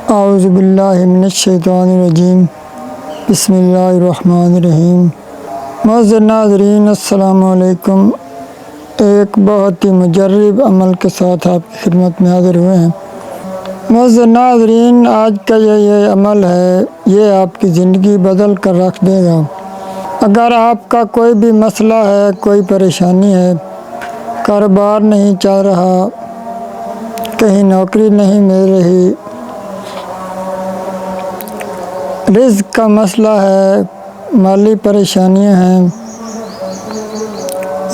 اعوذ باللہ من الشیطان الرجیم بسم اللہ الرحمن الرحیم۔ معزز ناظرین السلام علیکم۔ ایک بہت ہی مجرب عمل کے ساتھ آپ کی خدمت میں حاضر ہوئے ہیں۔ معزز ناظرین، آج کا یہ عمل ہے، یہ آپ کی زندگی بدل کر رکھ دے گا۔ اگر آپ کا کوئی بھی مسئلہ ہے، کوئی پریشانی ہے، کاروبار نہیں چل رہا، کہیں نوکری نہیں مل رہی، رزق کا مسئلہ ہے، مالی پریشانیاں ہیں،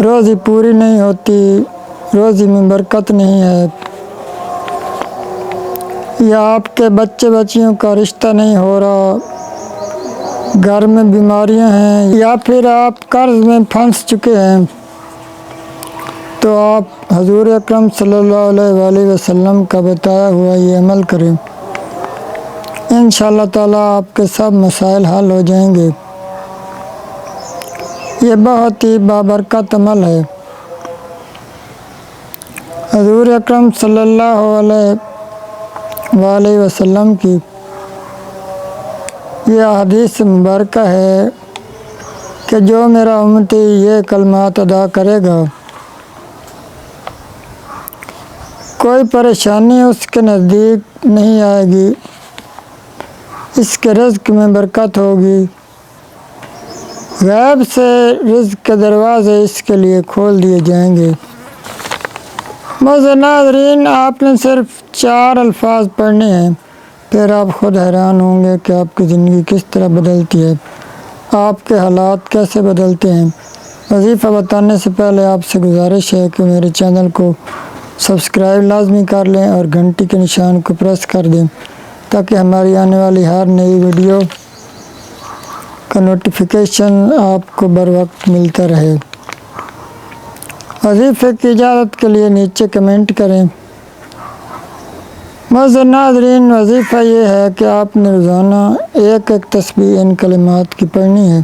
روزی پوری نہیں ہوتی، روزی میں برکت نہیں ہے، یا آپ کے بچے بچیوں کا رشتہ نہیں ہو رہا، گھر میں بیماریاں ہیں، یا پھر آپ قرض میں پھنس چکے ہیں، تو آپ حضور اکرم صلی اللہ علیہ وآلہ وسلم کا بتایا ہوا یہ عمل کریں۔ انشاءاللہ تعالیٰ آپ کے سب مسائل حل ہو جائیں گے۔ یہ بہت ہی بابرکت عمل ہے۔ حضور اکرم صلی اللہ علیہ وآلہ وسلم کی یہ حدیث مبارکہ ہے کہ جو میرا امتی یہ کلمات ادا کرے گا، کوئی پریشانی اس کے نزدیک نہیں آئے گی، اس کے رزق میں برکت ہوگی، غیب سے رزق کے دروازے اس کے لیے کھول دیے جائیں گے۔ معزز ناظرین، آپ نے صرف 4 الفاظ پڑھنے ہیں، پھر آپ خود حیران ہوں گے کہ آپ کی زندگی کس طرح بدلتی ہے، آپ کے حالات کیسے بدلتے ہیں۔ وظیفہ بتانے سے پہلے آپ سے گزارش ہے کہ میرے چینل کو سبسکرائب لازمی کر لیں اور گھنٹی کے نشان کو پریس کر دیں تاکہ ہماری آنے والی ہر نئی ویڈیو کا نوٹیفیکیشن آپ کو بر وقت ملتا رہے۔ وظیفے کی اجازت کے لیے نیچے کمنٹ کریں۔ معزز ناظرین، وظیفہ یہ ہے کہ آپ نے روزانہ ایک تسبیح ان کلمات کی پڑھنی ہے۔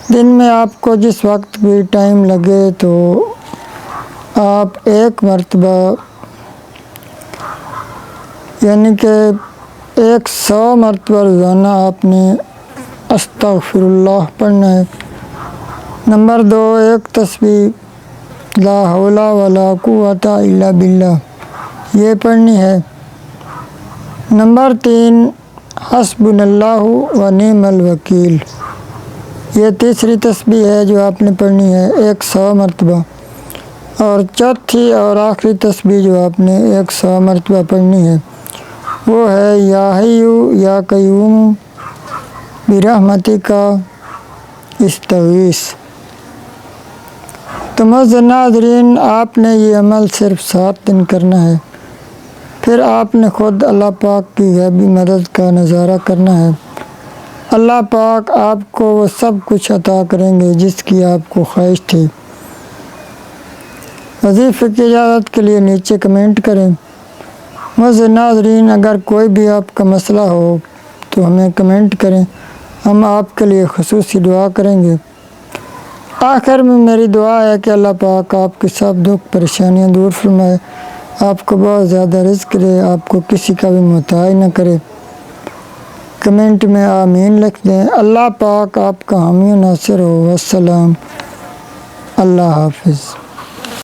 دن میں آپ کو جس وقت بھی ٹائم لگے تو آپ 1 مرتبہ یعنی کہ 100 مرتبہ روزانہ آپ نے استغفر اللہ پڑھنا ہے۔ نمبر 2، ایک تسبیح لا حول ولا قوت الا باللہ یہ پڑھنی ہے۔ نمبر 3، حسبنا اللہ و نعم الوکیل یہ تیسری تسبیح ہے جو آپ نے پڑھنی ہے 100 مرتبہ۔ اور چوتھی اور آخری تسبیح جو آپ نے 100 مرتبہ پڑھنی ہے وہ ہے یا حی یا قیوم برحمتک استغیث۔ تو معزز ناظرین، آپ نے یہ عمل صرف 7 دن کرنا ہے، پھر آپ نے خود اللہ پاک کی غیبی مدد کا نظارہ کرنا ہے۔ اللہ پاک آپ کو وہ سب کچھ عطا کریں گے جس کی آپ کو خواہش تھی۔ وظیفے کی اجازت کے لیے نیچے کمنٹ کریں۔ معزز ناظرین، اگر کوئی بھی آپ کا مسئلہ ہو تو ہمیں کمنٹ کریں، ہم آپ کے لیے خصوصی دعا کریں گے۔ آخر میں میری دعا ہے کہ اللہ پاک آپ کے سب دکھ پریشانیاں دور فرمائے، آپ کو بہت زیادہ رزق دے، آپ کو کسی کا بھی محتاج نہ کرے۔ کمنٹ میں آمین لکھ دیں۔ اللہ پاک آپ کا حامی و ناصر ہو۔ والسلام، اللہ حافظ۔